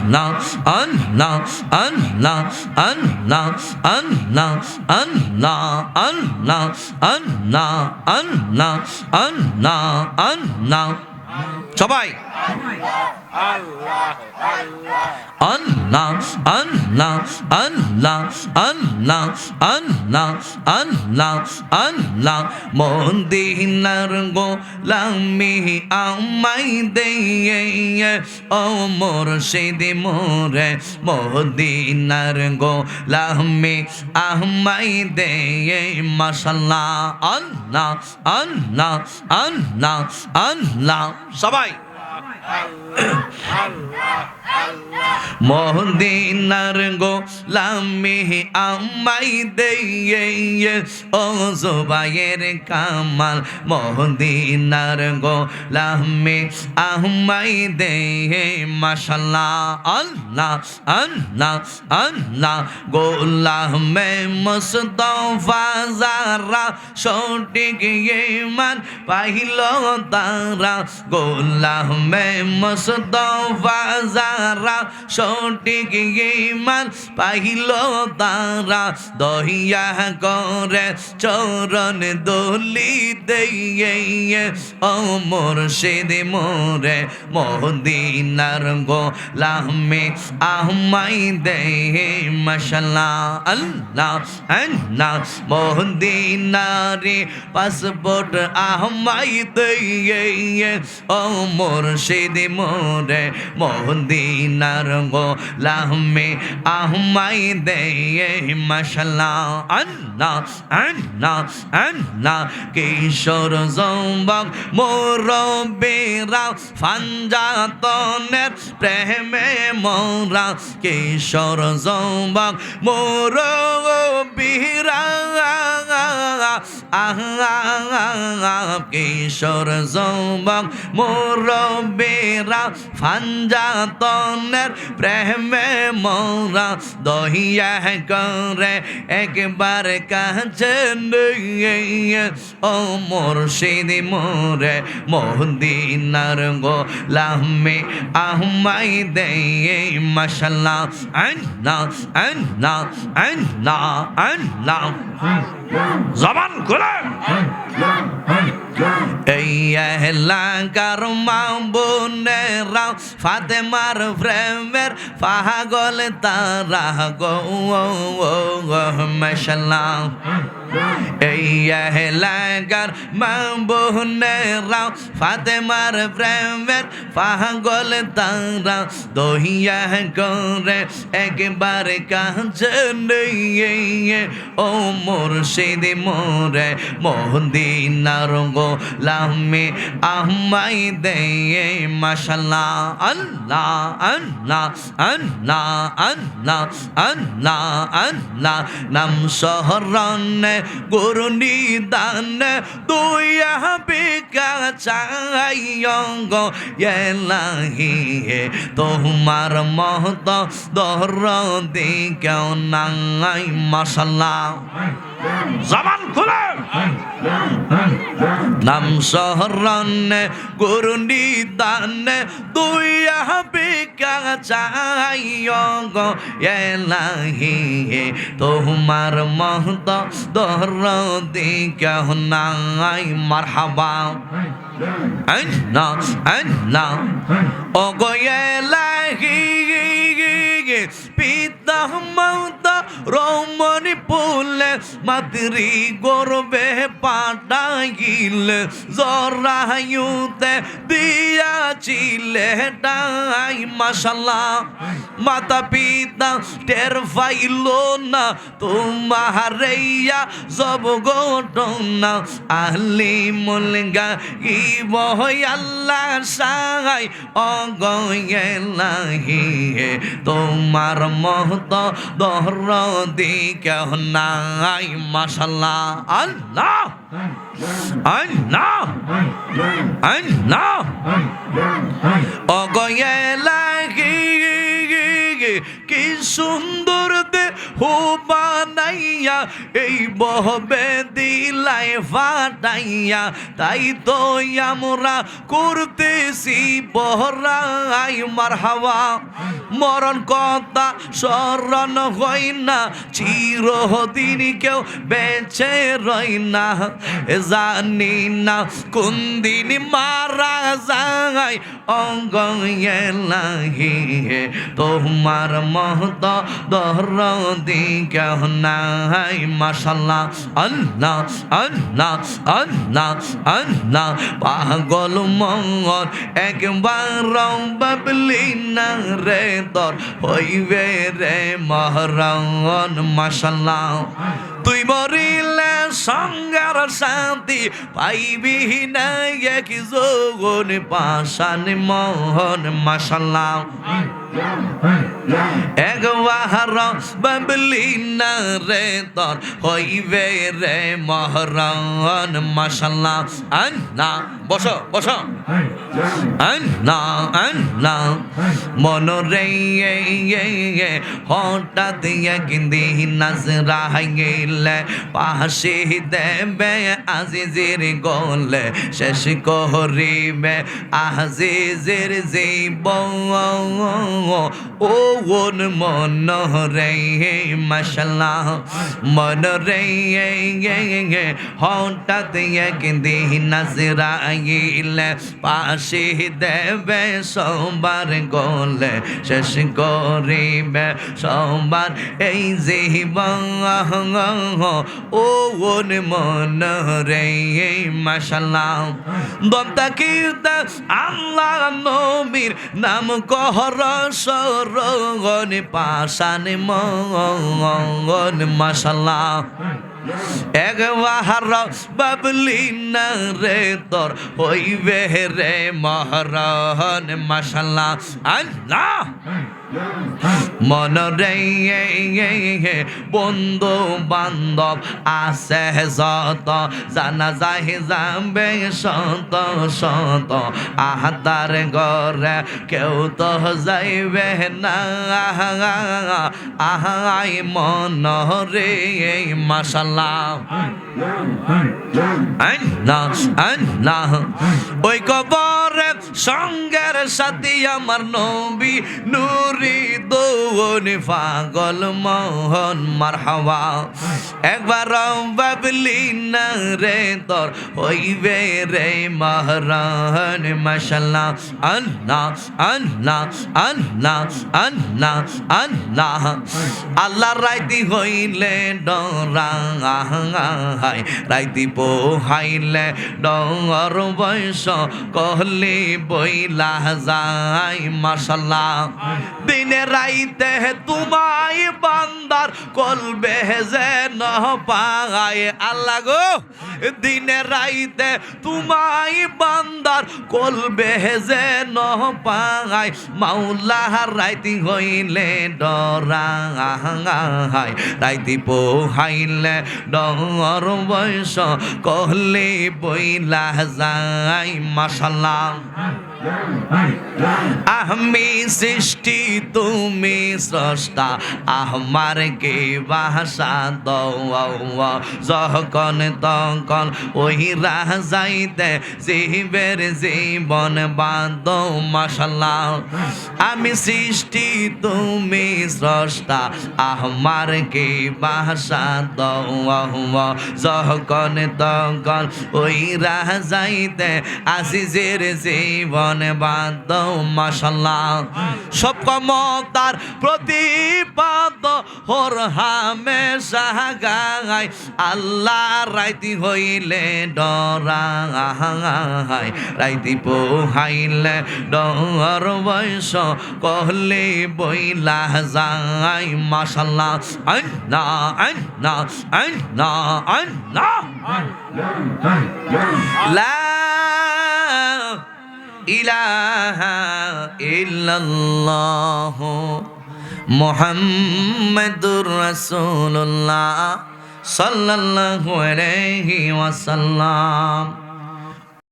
Allah, Allah, Allah, Allah, Allah, Allah, Allah, Allah, Allah, Allah, Allah. সবাই আল্লাহ আল্লাহ আল্লাহ আল্লাহ আল্লাহ আল্লাহ আল্লাহ মদিনার গোলামি আমায় দে ও মুর্শিদ মোরে মদিনার গোলামি আমায় দে মাশাআল্লাহ আল্লাহ আল্লাহ আল্লাহ আল্লাহ সবাই মদিনার গোলামি আমায় দে ও জুবায়ের কামাল মদিনার গোলামি আমায় দে মাশাআল্লাহ আল্লাহ আল্লাহ আল্লাহ গোলামে মুস্তাফা যারা সঠিক ঈমান পাইল তারা গোলামে মুস্তাফা যারা সঠিক ঈমান পাইল তারা দহিয়া করে চরণ দলি দিয়ে ও মুর্শিদ মোরে মদিনার গোলামি আমায় দে মাশাআল্লাহ আল্লাহ আল্লাহ মদিনারে পাসপোর্ট আমায় দে ও মুর্শিদ মোরে মদিনার গোলামি আমায় দে মাশাআল্লাহ আল্লাহ আল্লাহ আল্লাহ কিশোর যুবক মুরব্বিরা ফাঞ্জাতনের প্রেমে মোরা কিশোর যুবক মুরব্বিরা কিশোর যুবক মুরব্বিরা ফাঞ্জাতনের প্রেমে মোরা দহিয়া করে একবার কাছে ও মুর্শিদ মোরে মদিনার গোলামি আমায় দে মাশাআল্লাহ আল্লাহ আল্লাহ আল্লাহ আল্লাহ জবান খুলে এই এলাকার মা বোনেরা ফাতেমার প্রেমের পাগল তারা গো মাশাআল্লাহ এই এলাকার মা বোনেরা ফাতেমার প্রেমের পাগল তারা দহিয়া করে একবার কাছে নিয়ে ও মুর্শিদ মোরে মদিনার গোলামি আমায় দে মাশাআল্লাহ আল্লাহ আল্লাহ আল্লাহ আল্লাহ আল্লাহ আল্লাহ নাম শহরনে গুরু নিদান দুই বিকা চাই গো এলাহি তোমার মহত দরদি কেউ নাই মাশাআল্লাহ জবান খুলে নাম শহরনে গুরু নিদানে দুই বিকা চাই গো এলাহি তোমার মহত দরদি কেউ নাই মারহাবা আল্লাহ আল্লাহ ও গো এলাহি পিতা মাতা রমণী পুলে মাতৃ গর্বে পাঠাইলে জরায়ুতে দিয়াছিলে টাই মাশাআল্লাহ মাতা পিতা টের পাইল না তোমারেয়া জব ঘটনা আহলি মুলগা ইবহ আল্লাহ সাহাই অগয়েলাহি তোমার মহত দরদি কেউ নাই মাশাআল্লাহ আল্লাহ আল্লাহ আল্লাহ অগয়েলাহি কি সুন্দর দে হুবান বানাইয়া এই বহবে দিলাই ফাটাইয়া তাই তো আমরা করতেছি বহরাই মারহাবা মরণ কথা স্মরণ হয় না চিরদিন কেউ বেঁচে রয় না জানি না কোন দিন মারা যায় অঙ্গ এলাহি তোমার মহত দরদি কেউ নাই মাশাল্লাহ আল্লাহ আল্লাহ আল্লাহ আল্লাহ পাগল মন একবার বাবলি না রে তোর হইবে রে মহরণ মাশাল্লাহ তুই মরিলে সঙ্গের শান্তি পাইবি না এক যোগন পাশান মোহন মাশাল্লাহ একবার বাবলি না রে তোর হইবে রে মহরণ মাশাল্লাহ আল্লাহ বসো বসো আল্লাহ আল্লাহ মনরে হঠাৎ একদিন নাজরা গেলে পাশে দেবে আজিজের গলে শেষ করিবে আজিজের জীবন ও মনরে মাশাল্লাহ মনরে হঠাৎ একদিন নাজরা গেলে পাশে দেবে সবার গলে শেষ করিবে সবার এই জীবন ও মন রে মাশাল্লাহ দমতা কীর্তা আল্লাহ নবীর নাম কহর সরগন পাশান মন মাশাল্লাহ একবার বাবলি না রে তোর হইবে রে মহরণ মাশাল্লাহ আল্লাহ মনরে বন্ধু বান্ধব আছে যত জানা যায় যাবে শত শত আহাতার ঘরে কেউ তো যাইবে না আহাই মনরে মাশাল্লাহ আল্লাহ আল্লাহ ওই কবরে সঙ্গের সাথী আমার নবী নুরি দৌনি পাগল মোহন মারহাবা একবার বাবলি না রে তোর হইবে রে মহরণ মাশাল্লাহ আল্লাহ আল্লাহ আল্লাহ আল্লাহ আল্লাহ আল্লাহ রাইতি হইলে ডরা রাইতি পোহাইলে ডর বয়স কহলি বইলা যায় মাশাল্লাহ দিনে রাইতে তোমায় বান্দার কলবে যেন পায় আল্লাহ গো দিনে রাইতে তোমায় বান্দার কলবে যেন পায় মাওলা রাইতি হইলে ডরায় রাইতি পোহাইলে ডর বয়স কহলি বইলা যায় মাশাল্লাহ আমি সৃষ্টি তুমি স্রষ্টা আমার কে ভাষা দাও যখন তখন ওই রাজাইতে জীবের জীবন বাদ মাশাল্লাহ আমি সৃষ্টি তুমি স্রষ্টা আমার কে ভাষা দাও যখন তখন ওই রাজাইতে আজিজের জীবন বাদ মাশাল্লাহ সব ক্ষমতার প্রতিপাদ হর হামেশা গায় আল্লাহ রাইতি হইলে ডরায় রাইতি পোহাইলে ডর বয়স কহলে বইলা যায় মাশাল্লাহ আল্লাহ আল্লাহ আল্লাহ আল্লাহ লা ইলাহা ইল্লাল্লাহ মুহাম্মাদুর রাসূলুল্লাহ সাল্লাল্লাহু আলাইহি ওয়াসাল্লাম।